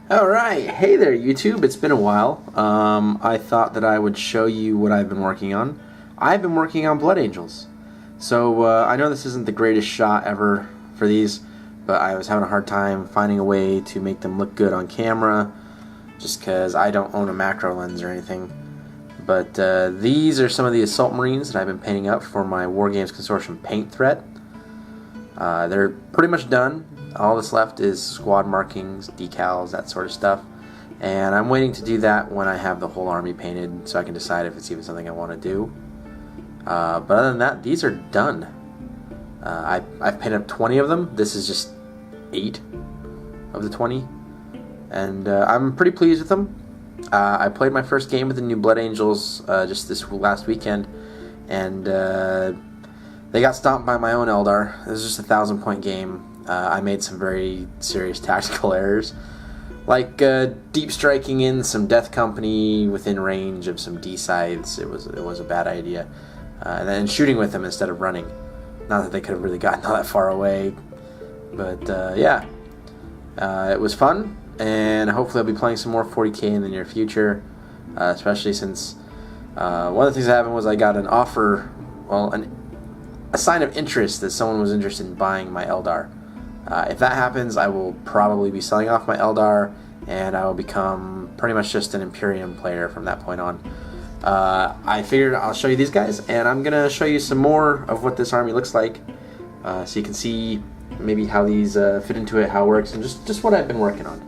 Alright, hey there YouTube, it's been a while. I thought that I would show you what I've been working on. I've been working on Blood Angels. So I know this isn't the greatest shot ever for these, but I was having a hard time finding a way to make them look good on camera, just because I don't own a macro lens or anything. But these are some of the Assault Marines that I've been painting up for my War Games Consortium paint thread. They're pretty much done. All that's left is squad markings, decals, that sort of stuff. And I'm waiting to do that when I have the whole army painted so I can decide if it's even something I want to do. But other than that, these are done. I've painted up 20 of them. This is just 8 of the 20. And I'm pretty pleased with them. I played my first game with the new Blood Angels just this last weekend. And they got stomped by my own Eldar. It was just a 1,000-point game. I made some very serious tactical errors, like deep striking in some Death Company within range of some D-sides. It was a bad idea, and then shooting with them instead of running. Not that they could have really gotten all that far away, but yeah, it was fun, and hopefully I'll be playing some more 40k in the near future, especially since one of the things that happened was I got an offer, well, a sign of interest that someone was interested in buying my Eldar. If that happens, I will probably be selling off my Eldar, and I will become pretty much just an Imperium player from that point on. I figured I'll show you these guys, and I'm going to show you some more of what this army looks like, so you can see maybe how these fit into it, how it works, and just what I've been working on.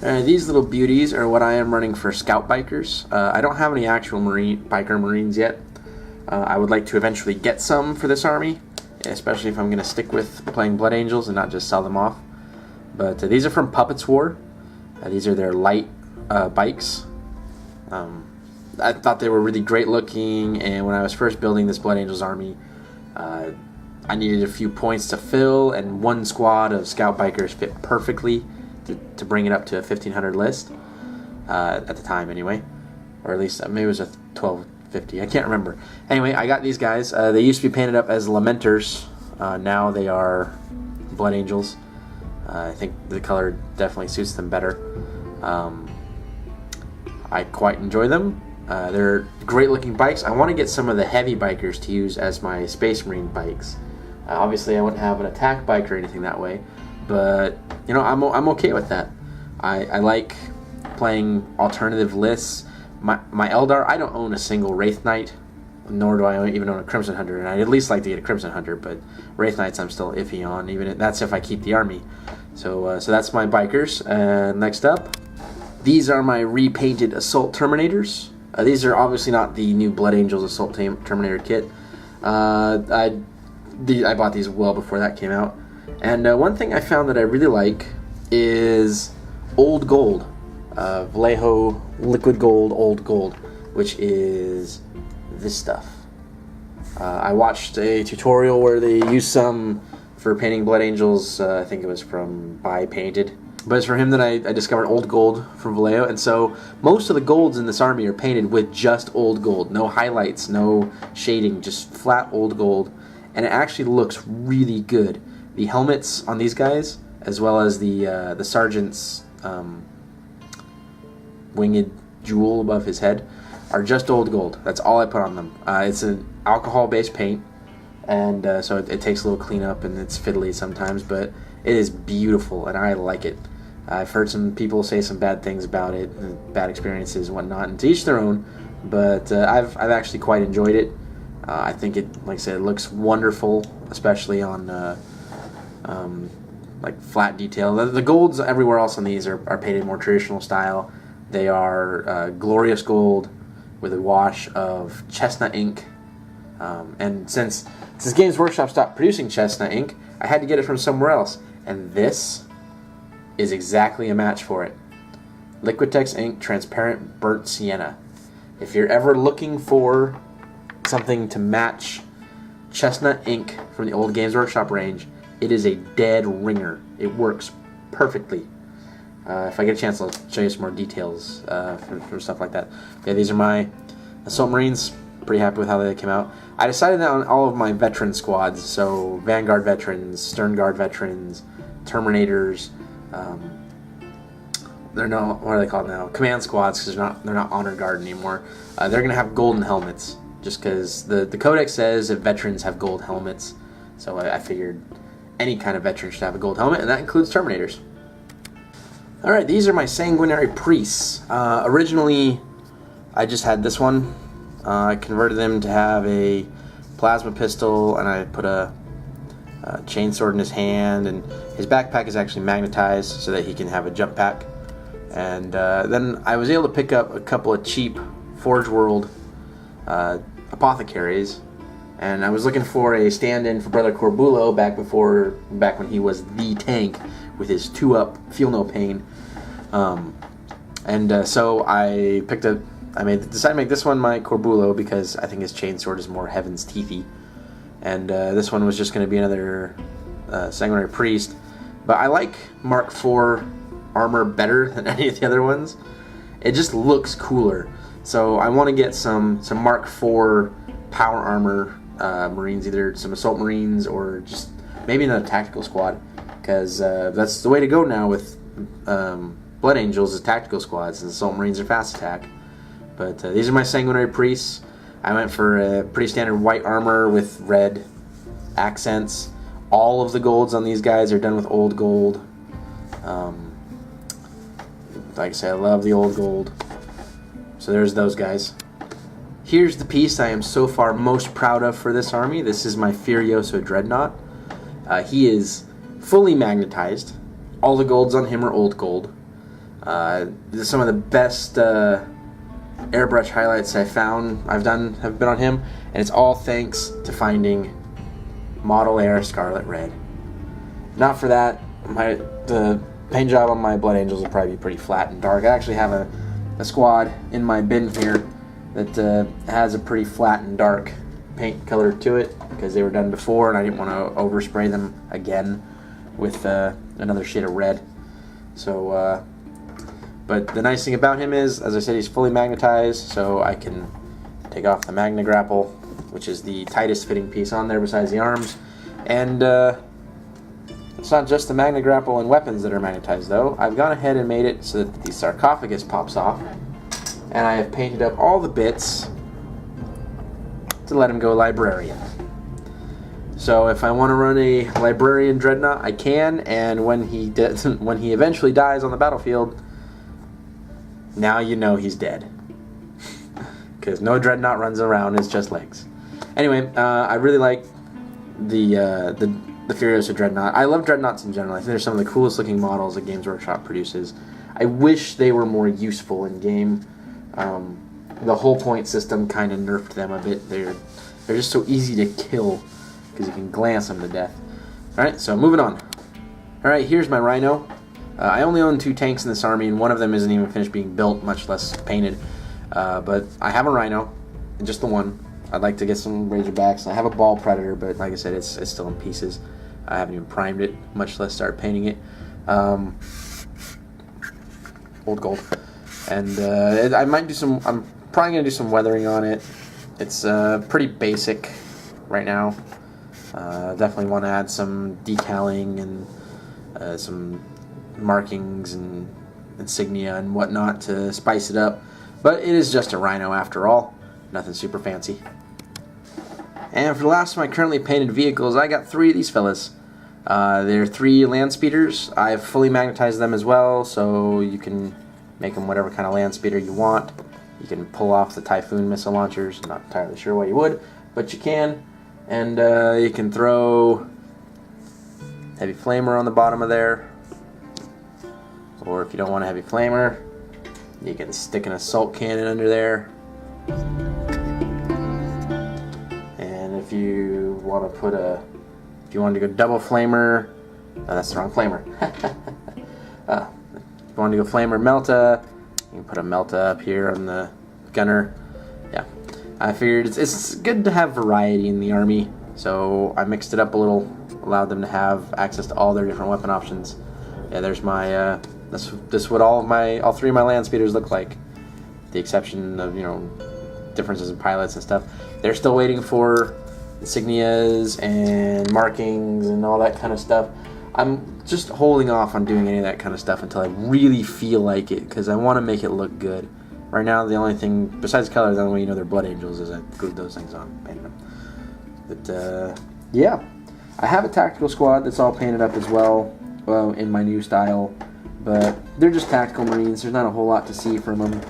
Alright, these little beauties are what I am running for Scout Bikers. I don't have any actual biker Marines yet. I would like to eventually get some for this army, especially if I'm going to stick with playing Blood Angels and not just sell them off. But these are from Puppets War. These are their light bikes. I thought they were really great looking, and when I was first building this Blood Angels army, I needed a few points to fill, and one squad of Scout Bikers fit perfectly to bring it up to a 1,500 list, at the time anyway. Or at least maybe it was a 1250, I can't remember. Anyway, I got these guys. They used to be painted up as Lamenters. Now they are Blood Angels. I think the color definitely suits them better. I quite enjoy them. They're great looking bikes. I want to get some of the heavy bikers to use as my Space Marine bikes. Obviously I wouldn't have an attack bike or anything that way, but you know, I'm okay with that. I like playing alternative lists. My Eldar, I don't own a single Wraith Knight, nor do I even own a Crimson Hunter, and I'd at least like to get a Crimson Hunter, but Wraith Knights I'm still iffy on, that's if I keep the army. So that's my bikers. Next up, these are my repainted Assault Terminators. These are obviously not the new Blood Angels Assault Terminator kit. I bought these well before that came out. And one thing I found that I really like is Old Gold. Vallejo Liquid Gold, Old Gold, which is this stuff. I watched a tutorial where they used some for painting Blood Angels. I think it was from Buy Painted. But it's from him that I discovered Old Gold from Vallejo, and so most of the golds in this army are painted with just Old Gold. No highlights, no shading, just flat Old Gold. And it actually looks really good. The helmets on these guys, as well as the Sergeant's winged jewel above his head, are just Old Gold. That's all I put on them. It's an alcohol-based paint, and so it takes a little cleanup, and it's fiddly sometimes, but it is beautiful, and I like it. I've heard some people say some bad things about it, bad experiences and whatnot, and to each their own, but I've actually quite enjoyed it. I think it, like I said, it looks wonderful, especially on like flat detail. The golds everywhere else on these are painted more traditional style. They are glorious gold with a wash of chestnut ink, and since Games Workshop stopped producing chestnut ink, I had to get it from somewhere else, and this is exactly a match for it. Liquitex Ink Transparent Burnt Sienna. If you're ever looking for something to match chestnut ink from the old Games Workshop range, it is a dead ringer. It works perfectly. If I get a chance, I'll show you some more details for stuff like that. Okay, these are my Assault Marines. Pretty happy with how they came out. I decided that on all of my veteran squads, so Vanguard veterans, Stern Guard veterans, Terminators, they're no, what are they called now? Command squads, because they're not honor guard anymore. They're gonna have golden helmets, just because the codex says that veterans have gold helmets. So I figured any kind of veteran should have a gold helmet, and that includes Terminators. All right, these are my sanguinary priests. Originally, I just had this one. I converted them to have a plasma pistol, and I put a chainsword in his hand, and his backpack is actually magnetized so that he can have a jump pack. And then I was able to pick up a couple of cheap Forge World apothecaries, and I was looking for a stand-in for Brother Corbulo back when he was the tank with his 2-up Feel No Pain. So I decided to make this one my Corbulo because I think his chainsword is more Heaven's Teethy. And this one was just going to be another Sanguinary Priest. But I like Mark IV armor better than any of the other ones. It just looks cooler. So I want to get some Mark IV power armor Marines, either some Assault Marines or just maybe another tactical squad. Because that's the way to go now with Blood Angels is tactical squads, and Assault Marines are fast attack. But these are my Sanguinary Priests. I went for a pretty standard white armor with red accents. All of the golds on these guys are done with old gold. Like I said, I love the old gold. So there's those guys. Here's the piece I am so far most proud of for this army. This is my Furioso Dreadnought. He is fully magnetized. All the golds on him are old gold. Some of the best airbrush highlights have been on him, and it's all thanks to finding Model Air Scarlet Red. Not for that, the paint job on my Blood Angels will probably be pretty flat and dark. I actually have a squad in my bin here that has a pretty flat and dark paint color to it because they were done before, and I didn't want to overspray them again with another shade of red. So, but the nice thing about him is, as I said, he's fully magnetized, so I can take off the Magna Grapple, which is the tightest fitting piece on there besides the arms. And it's not just the Magna Grapple and weapons that are magnetized, though. I've gone ahead and made it so that the sarcophagus pops off, and I have painted up all the bits to let him go Librarian. So if I want to run a Librarian Dreadnought, I can, and when he eventually dies on the battlefield, now you know he's dead. Because no Dreadnought runs around, it's just legs. Anyway, I really like the Furiosa Dreadnought. I love Dreadnoughts in general. I think they're some of the coolest looking models that Games Workshop produces. I wish they were more useful in game. The whole point system kind of nerfed them a bit. They're just so easy to kill because you can glance them to death. Alright, so moving on. Alright, here's my Rhino. I only own 2 tanks in this army, and one of them isn't even finished being built, much less painted. But I have a Rhino, and just the one. I'd like to get some Razorbacks. I have a Ball Predator, but like I said, it's still in pieces. I haven't even primed it, much less start painting it. Old gold. And I might do some. I'm probably gonna do some weathering on it. It's pretty basic right now. Definitely want to add some decaling and some markings and insignia and whatnot to spice it up. But it is just a Rhino after all. Nothing super fancy. And for the last of my currently painted vehicles, I got 3 of these fellas. They're 3 land speeders. I've fully magnetized them as well, so you can make them whatever kind of land speeder you want. You can pull off the Typhoon missile launchers. I'm not entirely sure why you would, but you can. And you can throw Heavy Flamer on the bottom of there. Or if you don't want a Heavy Flamer, you can stick an Assault Cannon under there. And if you want to if you want to go double Flamer, that's the wrong Flamer. If you want to go Flamer Melta, you can put a Melta up here on the gunner. Yeah, I figured it's good to have variety in the army, so I mixed it up a little, allowed them to have access to all their different weapon options. Yeah, there's my this what all 3 of my land speeders look like, with the exception of differences in pilots and stuff. They're still waiting for insignias and markings and all that kind of stuff. I'm just holding off on doing any of that kind of stuff until I really feel like it, because I want to make it look good. Right now, the only thing, besides colors, the only way you know they're Blood Angels is I glued those things on, painted them. But, yeah. I have a tactical squad that's all painted up as well, in my new style. But they're just tactical Marines. There's not a whole lot to see from them.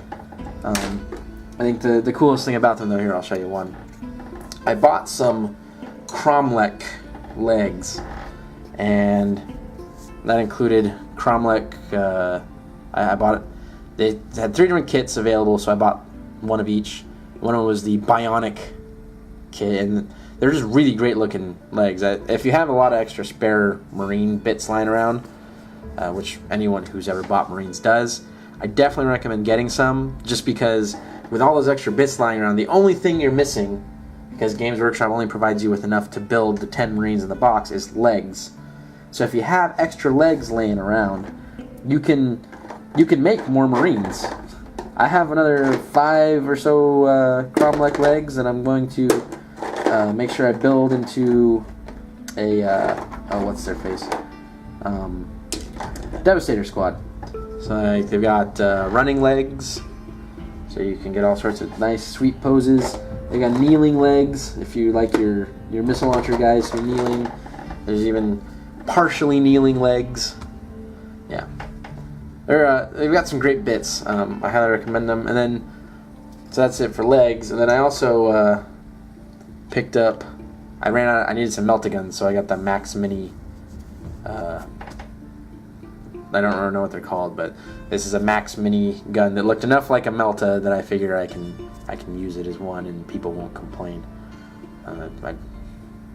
I think the coolest thing about them, though, here, I'll show you one. I bought some Cromlech legs, and that included Cromlech. I bought it. They had 3 different kits available, so I bought one of each. One of them was the Bionic kit, and they're just really great looking legs. If you have a lot of extra spare Marine bits lying around, which anyone who's ever bought Marines does, I definitely recommend getting some, just because with all those extra bits lying around, the only thing you're missing, because Games Workshop only provides you with enough to build the 10 Marines in the box, is legs. So if you have extra legs laying around, you can make more Marines. I have another 5 or so Cromlech legs, and I'm going to make sure I build into a what's their face? Devastator squad. So they've got running legs, so you can get all sorts of nice, sweet poses. They got kneeling legs, if you like your missile launcher guys who are kneeling. There's even partially kneeling legs. Yeah. They've got some great bits. I highly recommend them. And then, so that's it for legs. And then I also picked up, I needed some Meltaguns, so I got the Max Mini, I don't really know what they're called, but this is a Max Mini gun that looked enough like a Melta that I figure I can use it as one and people won't complain.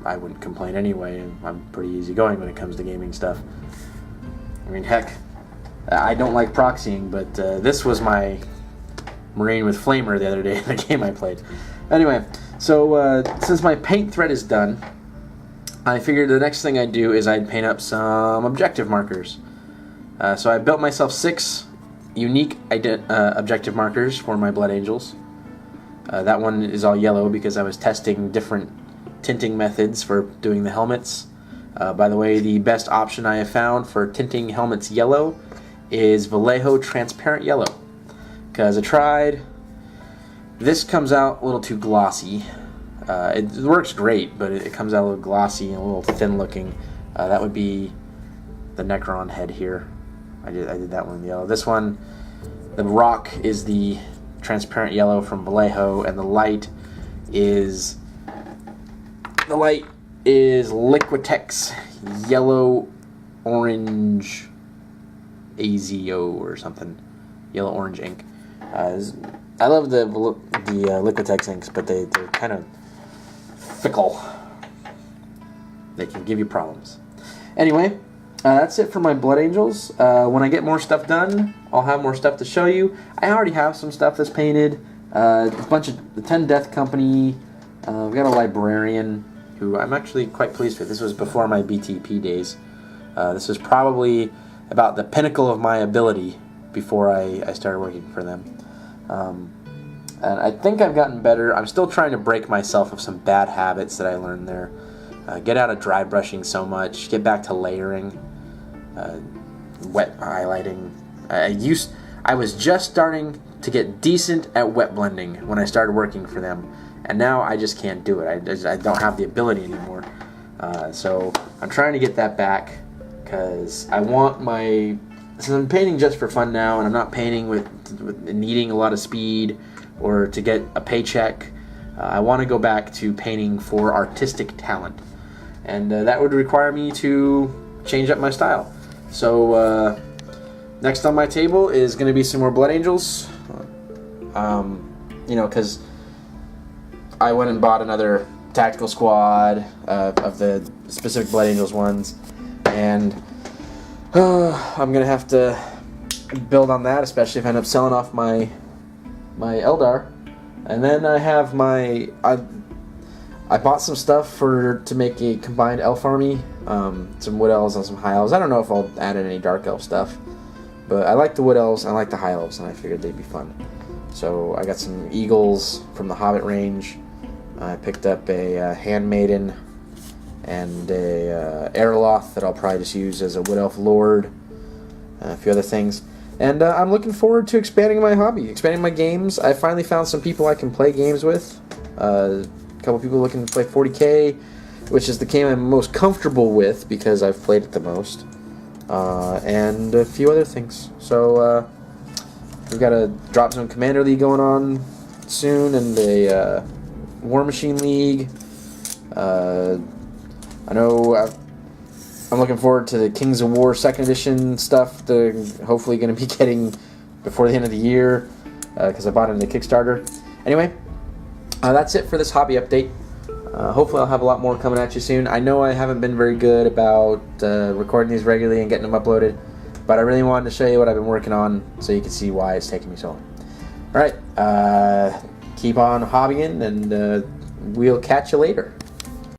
I wouldn't complain anyway. I'm pretty easygoing when it comes to gaming stuff. I mean, heck, I don't like proxying, but this was my Marine with Flamer the other day in the game I played. Anyway, so since my paint thread is done, I figured the next thing I'd do is I'd paint up some objective markers. So I built myself 6 unique objective markers for my Blood Angels. That one is all yellow because I was testing different tinting methods for doing the helmets. By the way, the best option I have found for tinting helmets yellow is Vallejo Transparent Yellow. Because I tried, this comes out a little too glossy. It works great, but it comes out a little glossy and a little thin looking. That would be the Necron head here. I did that one in yellow. This one, the rock is the transparent yellow from Vallejo, and the light is Liquitex yellow orange AZO or something, yellow orange ink. I love the Liquitex inks, but they're kind of fickle. They can give you problems. Anyway. That's it for my Blood Angels. When I get more stuff done, I'll have more stuff to show you. I already have some stuff that's painted. A bunch of the 10 Death Company. We've got a Librarian who I'm actually quite pleased with. This was before my BTP days. This was probably about the pinnacle of my ability before I started working for them. And I think I've gotten better. I'm still trying to break myself of some bad habits that I learned there. Get out of dry brushing so much. Get back to layering. Wet highlighting. I was just starting to get decent at wet blending when I started working for them, and now I just can't do it. I don't have the ability anymore. So I'm trying to get that back because I want since I'm painting just for fun now, and I'm not painting with needing a lot of speed or to get a paycheck. I want to go back to painting for artistic talent, and that would require me to change up my style. So next on my table is going to be some more Blood Angels. Because I went and bought another tactical squad of the specific Blood Angels ones, and I'm going to have to build on that, especially if I end up selling off my Eldar. And then I have I bought some stuff to make a combined elf army, some wood elves and some high elves. I don't know if I'll add in any dark elf stuff, but I like the wood elves, I like the high elves, and I figured they'd be fun. So I got some eagles from the Hobbit range. I picked up a handmaiden and a Aeroloth that I'll probably just use as a Wood Elf Lord, a few other things. And I'm looking forward to expanding my hobby, expanding my games. I finally found some people I can play games with. A couple people looking to play 40K, which is the game I'm most comfortable with because I've played it the most. And a few other things. So we've got a Drop Zone Commander League going on soon, and a War Machine League. I know I'm looking forward to the Kings of War 2nd Edition stuff. They're hopefully going to be getting before the end of the year because I bought it in the Kickstarter. Anyway, that's it for this hobby update. Hopefully I'll have a lot more coming at you soon. I know I haven't been very good about recording these regularly and getting them uploaded, but I really wanted to show you what I've been working on so you can see why it's taking me so long. Alright, keep on hobbying, and we'll catch you later.